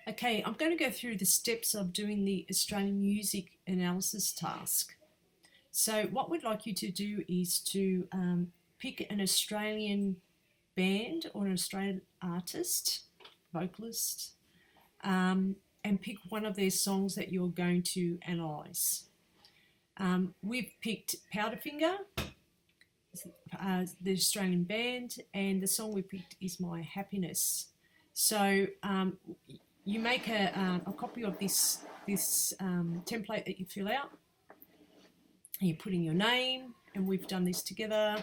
Okay, I'm going to go through the steps of doing the Australian music analysis task. So what we'd like you to do is to pick an Australian band or an Australian artist, vocalist, and pick one of their songs that you're going to analyse. We've picked Powderfinger, the Australian band, and the song we picked is My Happiness. So you make a copy of this template that you fill out, and you put in your name, and we've done this together.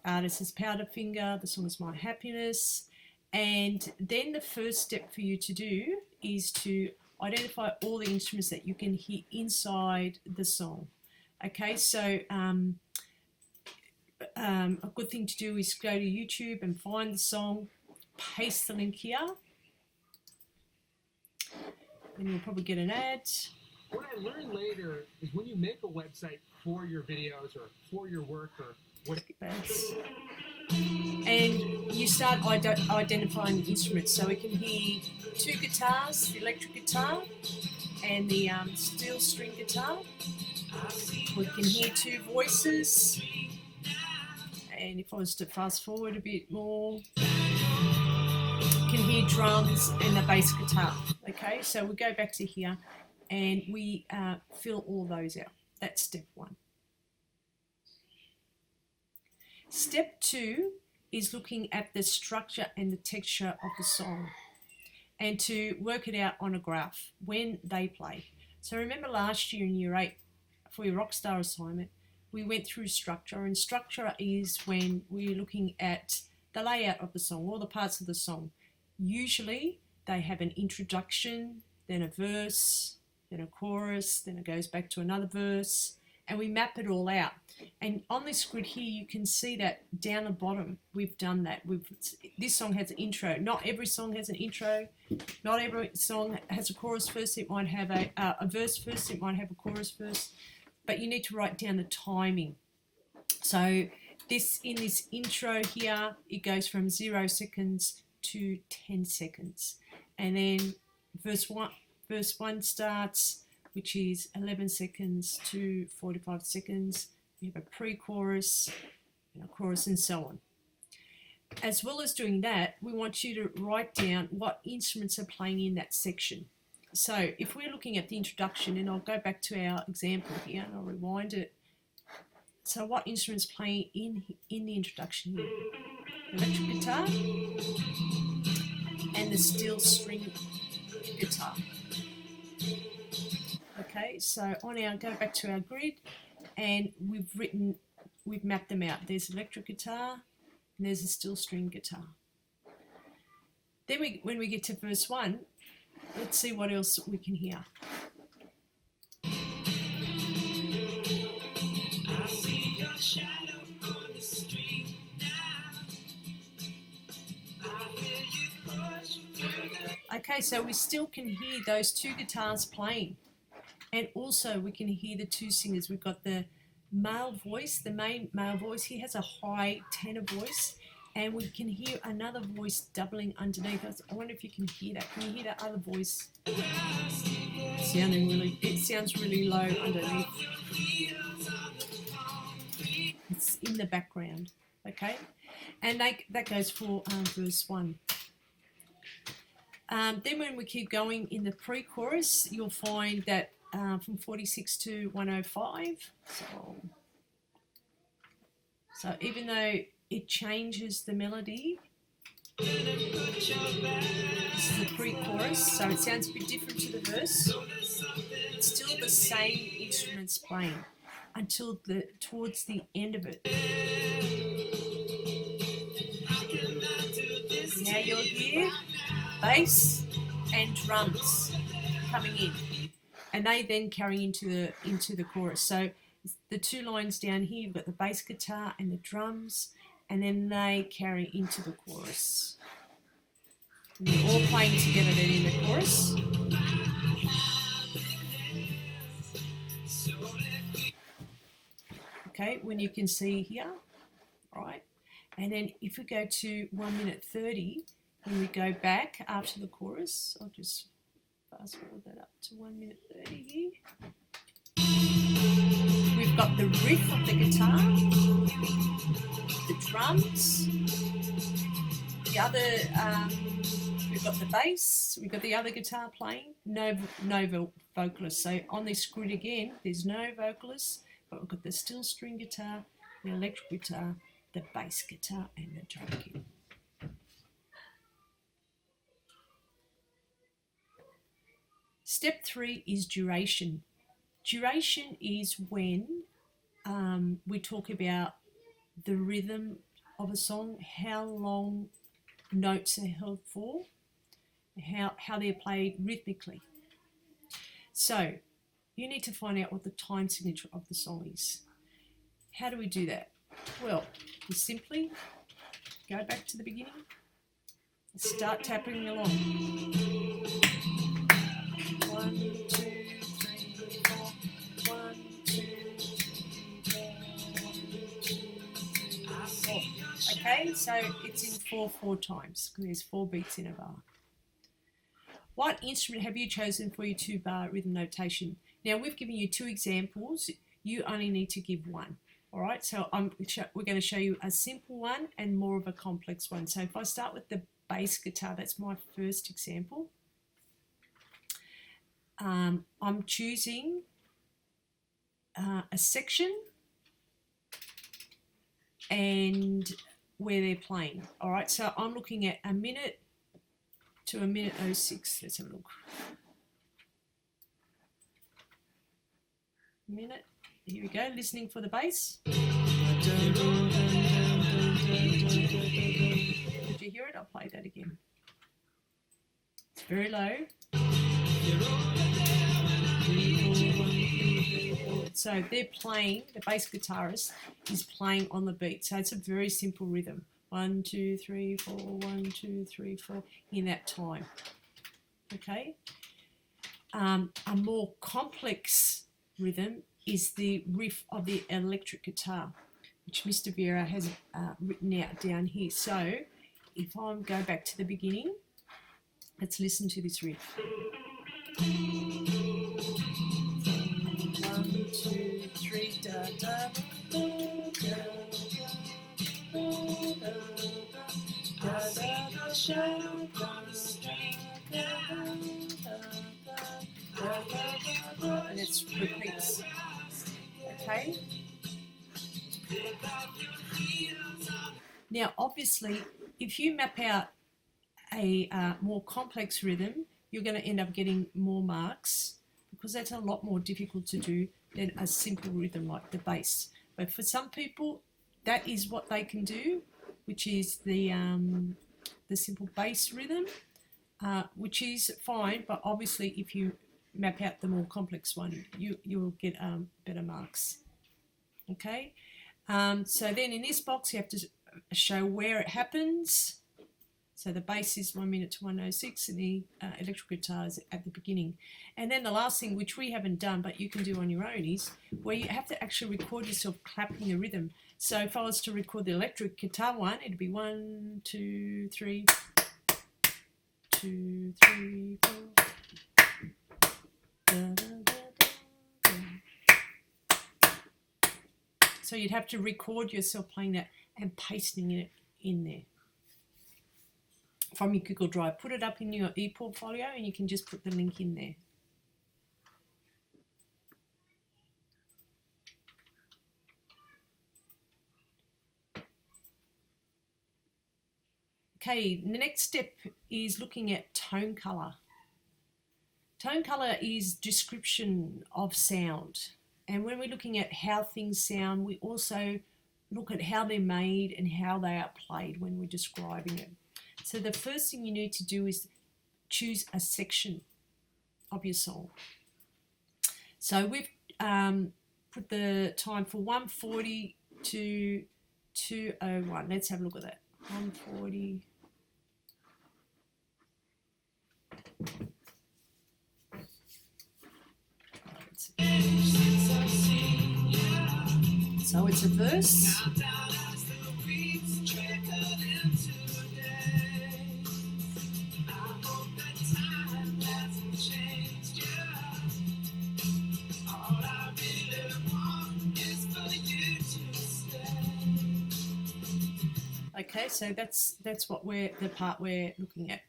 Artist is Powderfinger, the song is My Happiness, and then the first step for you to do is to identify all the instruments that you can hear inside the song. Okay, so a good thing to do is go to YouTube and find the song, paste the link here, and you'll probably get an ad. What I learned later is when you make a website for your videos or for your work or what, and you start identifying the instruments. So we can hear two guitars, the electric guitar and the steel string guitar. We can hear two voices, and if I was to fast forward a bit more, you can hear drums and the bass guitar. Okay, so we go back to here and we fill all those out. That's step one. Step two is looking at the structure and the texture of the song and to work it out on a graph when they play. So remember last year in Year 8 for your Rockstar assignment, we went through structure, and structure is when we're looking at the layout of the song, all the parts of the song. Usually they have an introduction, then a verse, then a chorus, then it goes back to another verse, and we map it all out. And on this grid here, you can see that down the bottom, we've done that. This song has an intro. Not every song has an intro. Not every song has a chorus first. It might have a verse first. It might have a chorus first. But you need to write down the timing. So in this intro here, it goes from 0 seconds to 10 seconds. And then verse one starts, which is 11 seconds to 45 seconds. We have a pre-chorus, a chorus, and so on. As well as doing that, we want you to write down what instruments are playing in that section. So if we're looking at the introduction, and I'll go back to our example here, and I'll rewind it. So what instruments playing in the introduction here? Electric guitar and the steel string guitar. Okay, so go back to our grid, and we've mapped them out. There's electric guitar and there's a steel string guitar. Then when we get to verse 1, let's see what else we can hear. Okay, so we still can hear those two guitars playing, and also we can hear the two singers. We've got the male voice, the main male voice. He has a high tenor voice, and we can hear another voice doubling underneath us. I wonder if you can hear that. Can you hear that other voice? It sounds really low underneath. It's in the background, okay? And that goes for verse 1. Then when we keep going in the pre-chorus, you'll find that from 46 to 105. So even though it changes the melody, this is the pre-chorus, so it sounds a bit different to the verse. It's still the same instruments playing until towards the end of it. Now you'll hear bass and drums coming in, and they then carry into the chorus. So the two lines down here, you've got the bass guitar and the drums, and then they carry into the chorus. And they're all playing together then in the chorus. Okay, when you can see here, right? And then if we go to 1 minute 30, when we go back after the chorus, I'll just fast forward that up to 1 minute 30 here. We've got the riff of the guitar, the drums, the other, we've got the bass, we've got the other guitar playing, no vocalist. So on this grid again, there's no vocalist, but we've got the steel string guitar, the electric guitar, the bass guitar, and the drum kit. Step 3 is duration. Duration is when we talk about the rhythm of a song, how long notes are held for, how they're played rhythmically. So you need to find out what the time signature of the song is. How do we do that? Well, we simply go back to the beginning, start tapping along. 1, 2, 3, 4. 1, 2, 3, 4. Okay, so it's in 4/4 times because there's 4 beats in a bar. What instrument have you chosen for your 2-bar rhythm notation? Now we've given you 2 examples. You only need to give 1. All right, so we're going to show you a simple one and more of a complex one. So if I start with the bass guitar, that's my first example. I'm choosing a section and where they're playing. All right, so I'm looking at 1 minute to 1 minute 06. Let's have a look. Minute. Here we go, listening for the bass. Did you hear it? I'll play that again. It's very low. So they're playing, the bass guitarist is playing on the beat. So it's a very simple rhythm. 1, 2, 3, 4, 1, 2, 3, 4 in that time. Okay. A more complex rhythm is the riff of the electric guitar, which Mr. Vieira has written out down here. So if I go back to the beginning, let's listen to this riff. 1, 2, 3, da da da and it repeats. Okay. Now, obviously, if you map out a more complex rhythm, you're going to end up getting more marks because that's a lot more difficult to do than a simple rhythm like the bass. But for some people, that is what they can do, which is the simple bass rhythm, which is fine. But obviously, if you map out the more complex one, you'll get better marks. Okay. So then in this box, you have to show where it happens. So the bass is 1 minute to 1:06 and the electric guitar is at the beginning. And then the last thing, which we haven't done, but you can do on your own, is where you have to actually record yourself clapping the rhythm. So if I was to record the electric guitar one, it'd be 1, 2, 3, 2, 3, 4. Da, da, da, da, da. So you'd have to record yourself playing that and pasting it in there from your Google Drive. Put it up in your e-portfolio and you can just put the link in there. Okay, the next step is looking at tone color. Tone color is description of sound. And when we're looking at how things sound, we also look at how they're made and how they are played when we're describing it. So the first thing you need to do is choose a section of your song. So we've put the time for 1:40 to 2:01. Let's have a look at that. 1:40. So it's a verse. Okay, so that's what the part we're looking at.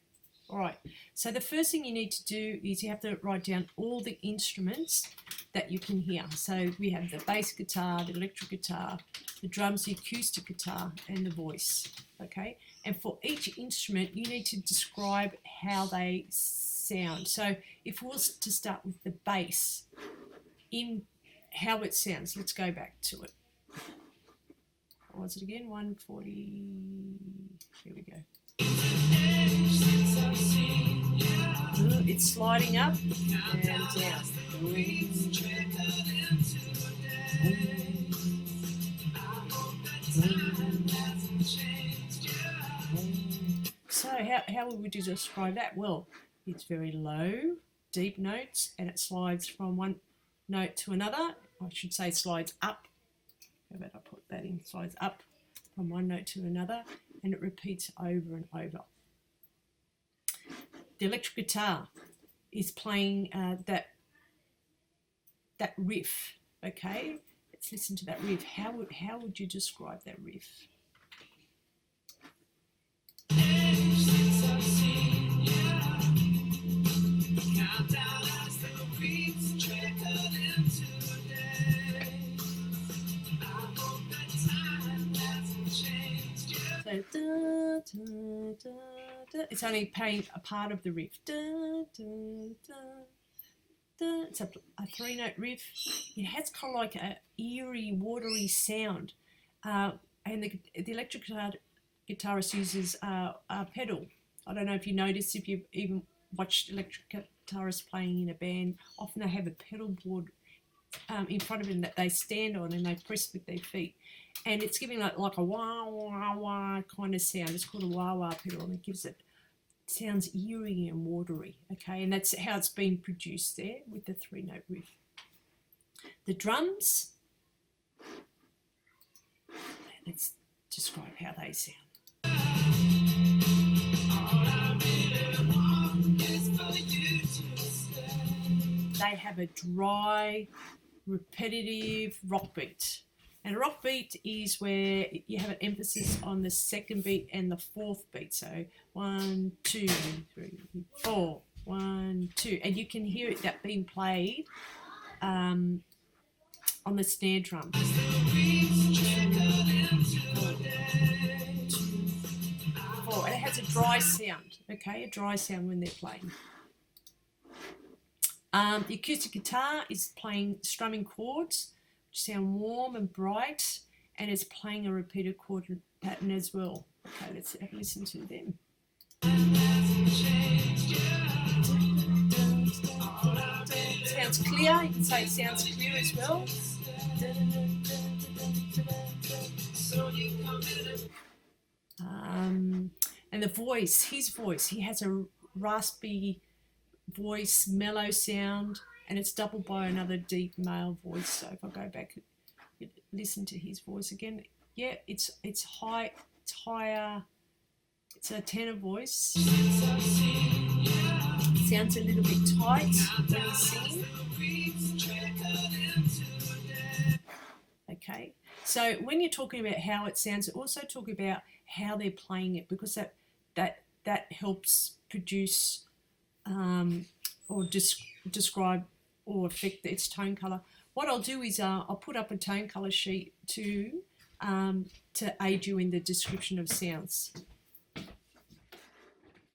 All right, so the first thing you need to do is you have to write down all the instruments that you can hear. So we have the bass guitar, the electric guitar, the drums, the acoustic guitar, and the voice. Okay, and for each instrument, you need to describe how they sound. So if we was to start with the bass, in how it sounds, let's go back to it. What was it again? 140. Here we go. It's sliding up and down. So how would you describe that? Well, it's very low, deep notes, and it slides from one note to another. I should say slides up. How about I put that in? Slides up from one note to another, and it repeats over and over. The electric guitar is playing that riff. Okay, let's listen to that riff. How would you describe that riff? So it's only playing a part of the riff. It's a 3-note riff. It has kind of like an eerie, watery sound, and the electric guitarist uses a pedal. I don't know if you noticed, if you've even watched electric guitarists playing in a band, often they have a pedal board in front of them that they stand on and they press with their feet, and it's giving like a wah wah wah kind of sound. It's called a wah wah pedal, and it sounds eerie and watery. Okay, and that's how it's been produced there with the 3-note riff. The drums, let's describe how they sound. They have a dry, repetitive rock beat. And a rock beat is where you have an emphasis on the second beat and the fourth beat. So 1, 2, 3, 4, 1, 2. And you can hear it that being played on the snare drum. 2, 4. And it has a dry sound, okay? A dry sound when they're playing. The acoustic guitar is playing strumming chords, which sound warm and bright, and it's playing a repeated chord pattern as well. Okay, let's have a listen to them. Sounds clear. You can say it sounds clear as well. And the voice, his voice, he has a raspy voice, mellow sound, and it's doubled by another deep male voice. So if I go back, listen to his voice again. Yeah, it's high, it's higher. It's a tenor voice. It sounds a little bit tight when he's singing. Okay, so when you're talking about how it sounds, also talk about how they're playing it, because that helps produce or describe or affect its tone colour. What I'll do is I'll put up a tone colour sheet to aid you in the description of sounds.